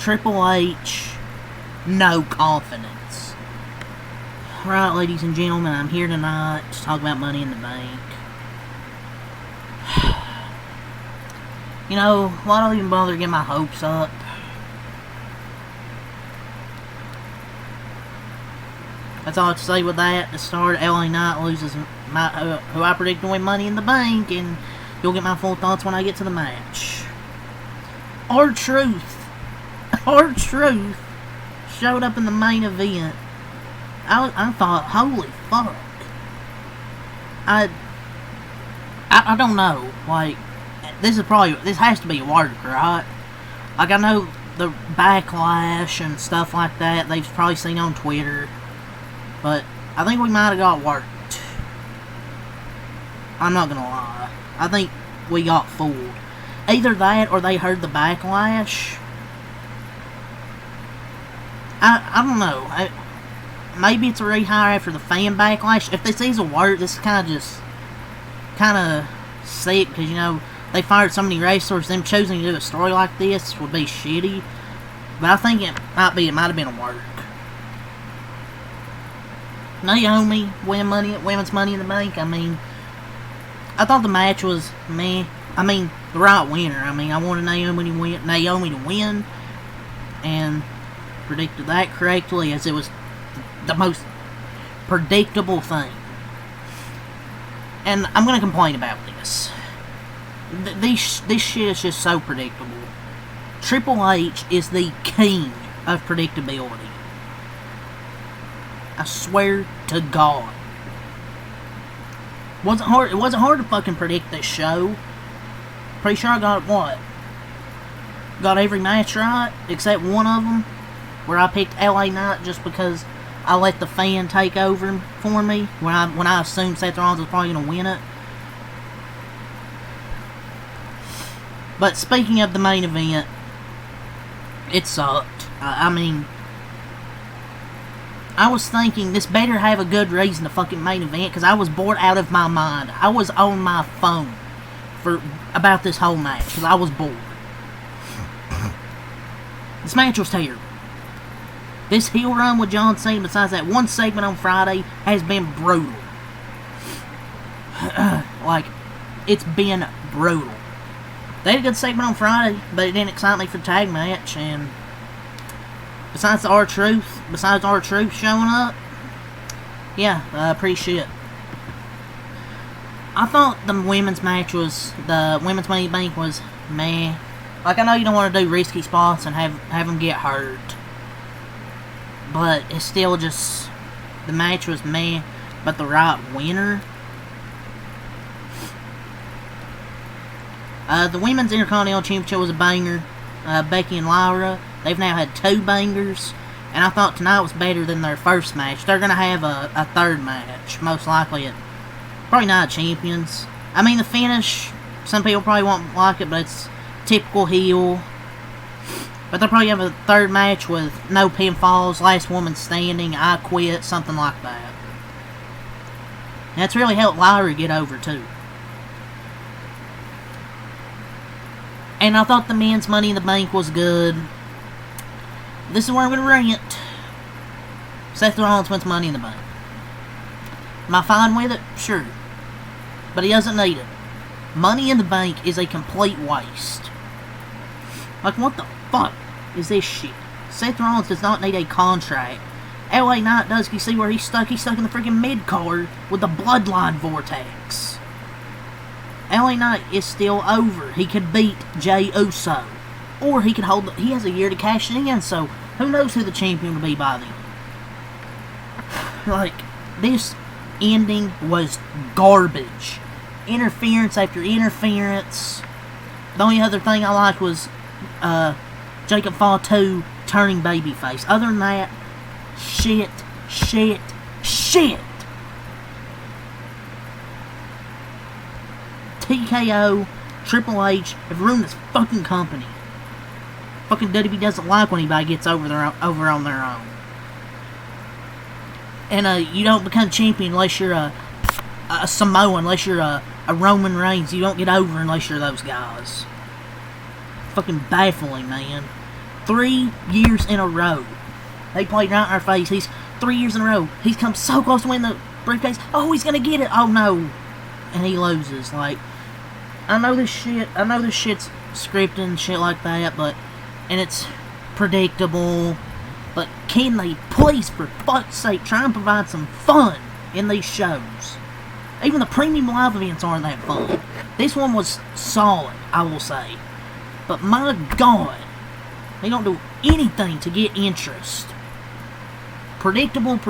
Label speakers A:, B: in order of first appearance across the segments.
A: Triple H, no confidence. Right, ladies and gentlemen, I'm here tonight to talk about Money in the Bank. You know, why don't even bother to get my hopes up? That's all I have to say with that. To start, LA Knight loses who I predict to win Money in the Bank, and you'll get my full thoughts when I get to the match. R-Truth showed up in the main event. I thought, holy fuck. I don't know. Like, this has to be a work, right? Like, I know the backlash and stuff like that they've probably seen on Twitter, but I think we might have got worked. I'm not gonna lie. I think we got fooled. Either that or they heard the backlash. I don't know. Maybe it's a rehire after the fan backlash. If this is a work, this is kind of sick, because, you know, they fired so many wrestlers. Them choosing to do a story like this would be shitty. But I think it might have been a work. Naomi women's Money in the Bank. I mean, I thought the match was meh. I mean, the right winner. I mean, I wanted Naomi to win, and predicted that correctly, as it was the most predictable thing. And I'm gonna complain about this. This shit is just so predictable. Triple H is the king of predictability. I swear to God. It wasn't hard to fucking predict this show. Pretty sure I got Got every match right, except one of them, where I picked LA Knight just because I let the fan take over for me when I assumed Seth Rollins was probably going to win it. But speaking of the main event, it sucked. I mean, I was thinking this better have a good reason to fucking main event, because I was bored out of my mind. I was on my phone about this whole match, because I was bored. This match was terrible. This heel run with John Cena, besides that one segment on Friday, has been brutal. Like, it's been brutal. They had a good segment on Friday, but it didn't excite me for the tag match, and besides R-Truth showing up, yeah, pretty shit. I thought the women's Money in the Bank was meh. Like, I know you don't want to do risky spots and have them get hurt, but it's still just, the match was meh, but the right winner. The Women's Intercontinental Championship was a banger. Becky and Lyra, they've now had 2 bangers, and I thought tonight was better than their first match. They're going to have a third match, most likely at probably Night of Champions. I mean, the finish, some people probably won't like it, but it's typical heel. But they'll probably have a third match with no pinfalls, last woman standing, I quit, something like that. And that's really helped Lyra get over, too. And I thought the men's Money in the Bank was good. This is where I'm going to rant. Seth Rollins wins Money in the Bank. Am I fine with it? Sure. But he doesn't need it. Money in the Bank is a complete waste. Like, what the fuck is this shit? Seth Rollins does not need a contract. LA Knight does. You see where he's stuck? He's stuck in the freaking mid-card with the Bloodline Vortex. LA Knight is still over. He could beat Jey Uso. Or he could he has a year to cash it in, so who knows who the champion will be by then. Like, this ending was garbage. Interference after interference. The only other thing I liked was Jacob Fatu turning babyface. Other than that, shit. TKO, Triple H have ruined this fucking company. Fucking WWE doesn't like when anybody gets over on their own. And you don't become champion unless you're a Samoan, unless you're a Roman Reigns. You don't get over unless you're those guys. Fucking baffling, man. 3 years in a row. They played right in our face. He's 3 years in a row. He's come so close to winning the briefcase. Oh, he's gonna get it. Oh no, and he loses. Like, I know this shit's scripted and shit like that, and it's predictable. But can they please, for fuck's sake, try and provide some fun in these shows? Even the premium live events aren't that fun. This one was solid, I will say. But my God, they don't do anything to get interest. Predictable.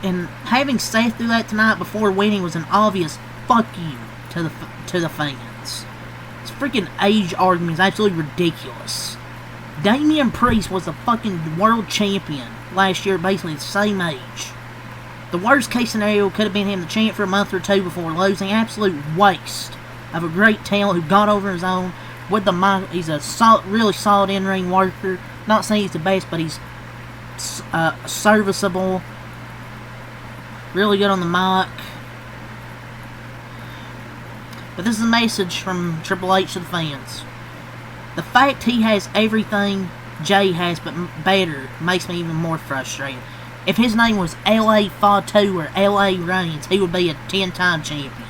A: And having Seth do that tonight before winning was an obvious fuck you to the fans. This freaking age argument is absolutely ridiculous. Damian Priest was the fucking world champion last year, basically the same age. The worst case scenario could have been him the champ for a month or two before losing. Absolute waste of a great talent who got over his own with the mic. He's a really solid in-ring worker. Not saying he's the best, but he's serviceable. Really good on the mic. But this is a message from Triple H to the fans. The fact he has everything Jay has but better makes me even more frustrated. If his name was L.A. Fatu or L.A. Reigns, he would be a 10-time champion.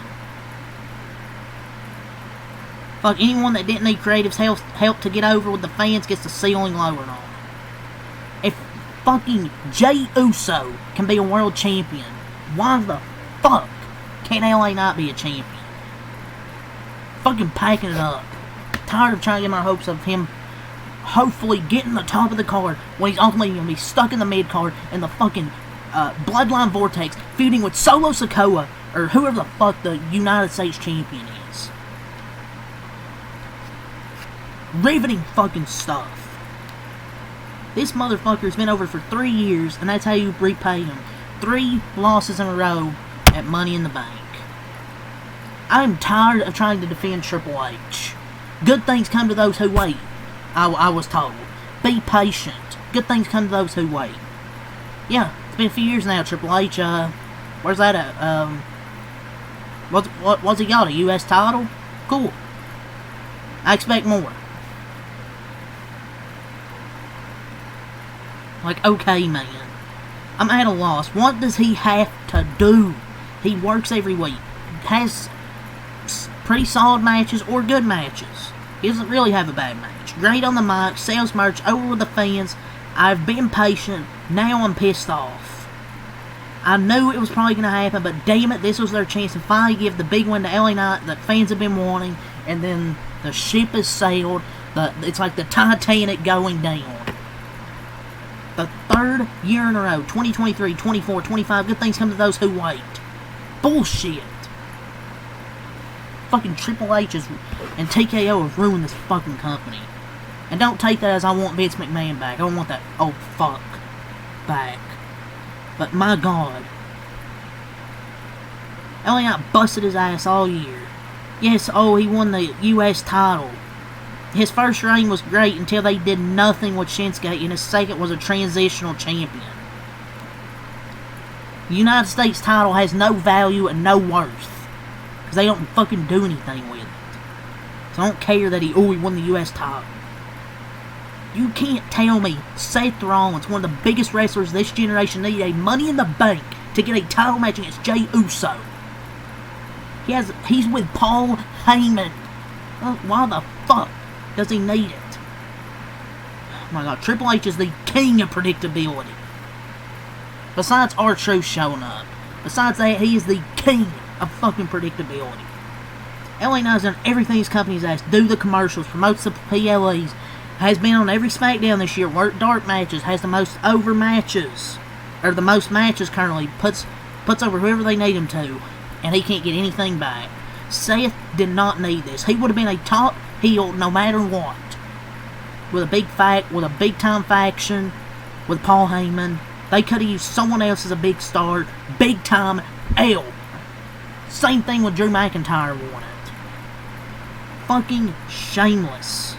A: Fuck, anyone that didn't need creative's help to get over with the fans gets the ceiling lowered on. If fucking Jey Uso can be a world champion, why the fuck can't LA not be a champion? Fucking packing it up. Tired of trying to get my hopes of him hopefully getting the top of the card when he's ultimately going to be stuck in the mid card in the fucking Bloodline Vortex, feuding with Solo Sikoa or whoever the fuck the United States champion is. Riveting fucking stuff. This motherfucker's been over for 3 years, and that's how you repay him. 3 losses in a row at Money in the Bank. I'm tired of trying to defend Triple H. Good things come to those who wait, I was told. Be patient. Good things come to those who wait. Yeah, it's been a few years now, Triple H. Where's that at? What's he got? A U.S. title? Cool. I expect more. Like, okay, man. I'm at a loss. What does he have to do? He works every week. Has pretty solid matches or good matches. He doesn't really have a bad match. Great on the mic, sells merch, over with the fans. I've been patient. Now I'm pissed off. I knew it was probably going to happen, but damn it, this was their chance to finally give the big win to LA Knight that fans have been wanting, and then the ship has sailed. It's like the Titanic going down. The 3rd year in a row, 2023, 24, 25, good things come to those who wait. Bullshit. Fucking Triple H and TKO have ruined this fucking company. And don't take that as I want Vince McMahon back. I don't want that old fuck back. But my God. LA Knight busted his ass all year. Yes, he won the U.S. title. His first reign was great until they did nothing with Shinsuke, and his second was a transitional champion. The United States title has no value and no worth, because they don't fucking do anything with it. So I don't care that he won the U.S. title. You can't tell me Seth Rollins, one of the biggest wrestlers this generation, needed a Money in the Bank to get a title match against Jey Uso. He's with Paul Heyman. Why the fuck does he need it? Oh my God, Triple H is the king of predictability. Besides R-Truth showing up. Besides that, he is the king of fucking predictability. LA Knight's done everything his company's asked. Do the commercials, promotes the PLEs, has been on every SmackDown this year, worked dark matches, has the most over matches, or the most matches currently, puts over whoever they need him to, and he can't get anything back. Seth did not need this. He would have been a top heel no matter what. With a big time faction, with Paul Heyman. They could have used someone else as a big star. Big time L. Same thing with Drew McIntyre won it. Fucking shameless.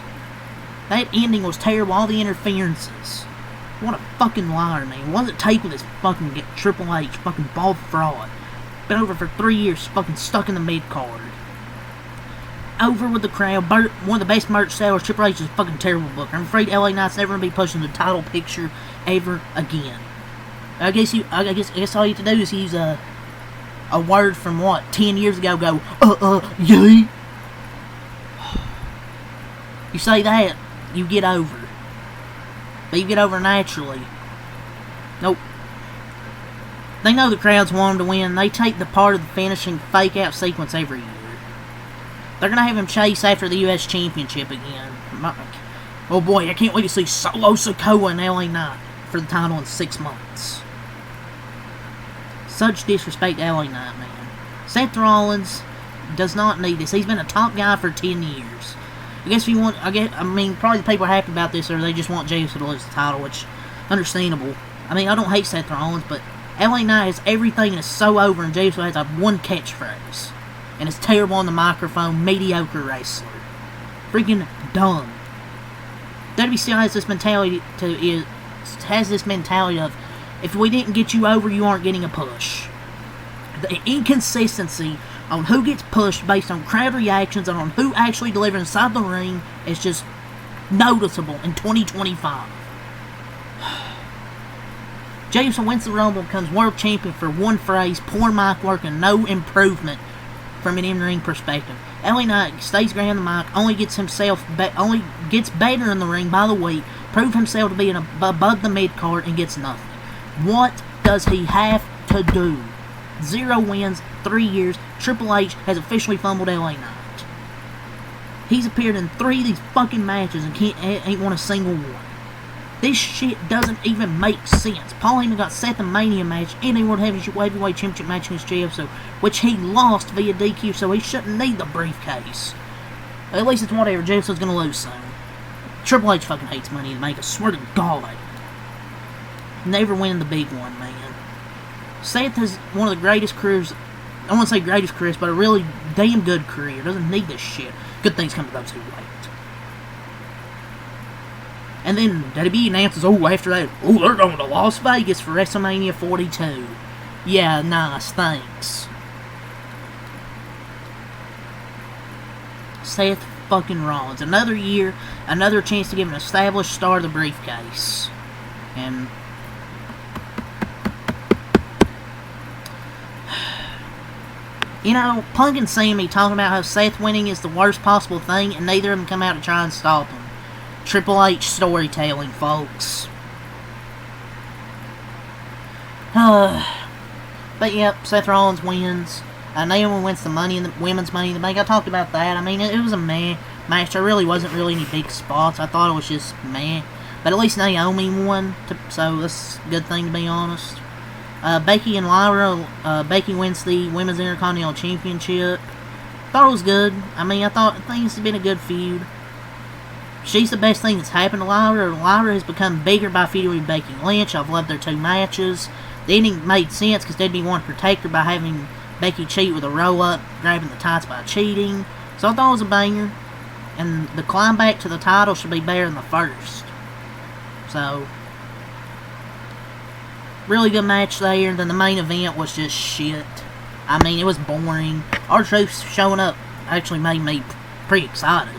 A: That ending was terrible. All the interferences. What a fucking liar, man. What does it take with this fucking Triple H, fucking bald fraud? Been over for 3 years, fucking stuck in the mid-card. Over with the crowd, one of the best merch sellers. Triple H is a fucking terrible booker. I'm afraid LA Knight's never going to be pushing the title picture ever again. I guess all you have to do is use a word from what, 10 years ago, go, yay. You say that, you get over. But you get over naturally. Nope. They know the crowds want him to win. They take the part of the finishing fake-out sequence every year. They're going to have him chase after the U.S. Championship again. Oh boy, I can't wait to see Solo Sikoa and LA Knight for the title in 6 months. Such disrespect to LA Knight, man. Seth Rollins does not need this. He's been a top guy for 10 years. Probably the people are happy about this, or they just want Jesus to lose the title, which, understandable. I mean, I don't hate Seth Rollins, but LA Knight has everything and is so over, and Jesus has one catchphrase. And it's terrible on the microphone, mediocre wrestler. Freaking dumb. WBC has this mentality of, if we didn't get you over, you aren't getting a push. The inconsistency on who gets pushed based on crowd reactions and on who actually delivers inside the ring is just noticeable in 2025. Jameson wins the Rumble, becomes world champion for one phrase, poor mic work and no improvement from an in-ring perspective. LA Knight stays behind the mic, only gets better in the ring by the week, proves himself to be above the mid-card, and gets nothing. What does he have to do? 0 wins, 3 years. Triple H has officially fumbled LA Knight. He's appeared in 3 of these fucking matches and ain't won a single one. This shit doesn't even make sense. Paul Heyman got Seth a Mania match and a World Heavyweight Championship match against JF, which he lost via DQ, so he shouldn't need the briefcase. At least it's whatever. JF's gonna lose soon. Triple H fucking hates Money in the Bank. I swear to God. Never win the big one, man. Seth has one of the greatest careers. I don't want to say greatest careers, but a really damn good career. Doesn't need this shit. Good things come to those who wait. And then WWE announces, after that, they're going to Las Vegas for WrestleMania 42. Yeah, nice, thanks. Seth fucking Rollins. Another year, another chance to give an established star the briefcase. And Punk and Sammy talking about how Seth winning is the worst possible thing, and neither of them come out to try and stop him. Triple H storytelling, folks. But yep, Seth Rollins wins. Naomi wins the women's Money in the Bank. I talked about that. I mean, it was a meh match. There really wasn't any big spots. I thought it was just meh. But at least Naomi won, so that's a good thing, to be honest. Becky and Lyra. Becky wins the Women's Intercontinental Championship. Thought it was good. I think it's been a good feud. She's the best thing that's happened to Lyra. Lyra has become bigger by feuding with Becky Lynch. I've loved their 2 matches. The ending made sense because they'd be wanting to protect her by having Becky cheat with a roll-up, grabbing the tights by cheating. So I thought it was a banger. And the climb back to the title should be better than the first. So, really good match there. And then the main event was just shit. I mean, it was boring. R-Truth showing up actually made me pretty excited.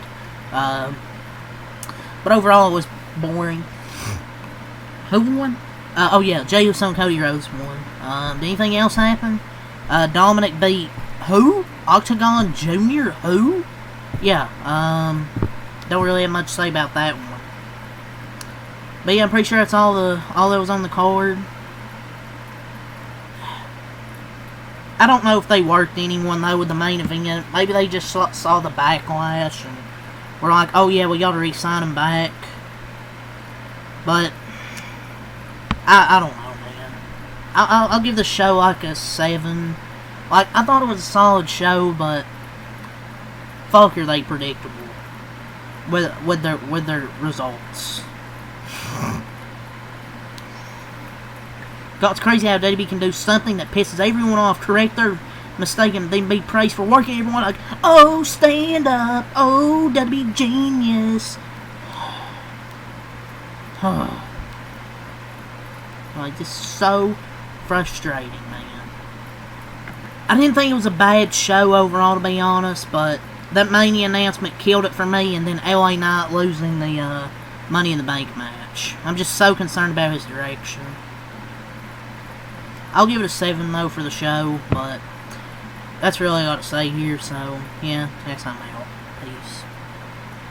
A: But overall, it was boring. Who won? Jey Uso and Cody Rhodes won. Did anything else happen? Dominic beat who? Octagon Jr.? Who? Yeah, don't really have much to say about that one. But yeah, I'm pretty sure that's all that was on the card. I don't know if they worked anyone, though, with the main event. Maybe they just saw the backlash and were like, oh yeah, we gotta re-sign him back. But I don't know, man. I'll give the show like a 7. Like, I thought it was a solid show, but fuck, are they predictable with their results. God, it's crazy how WWE can do something that pisses everyone off, correct their mistake, and then be praised for working everyone like, oh, stand up, oh, WWE genius. Like, just so frustrating, man. I didn't think it was a bad show overall, to be honest, but that Mania announcement killed it for me, and then LA Knight losing the Money in the Bank match. I'm just so concerned about his direction. I'll give it a 7, though, for the show, but that's really all I got to say here, so, yeah, next time out. Peace.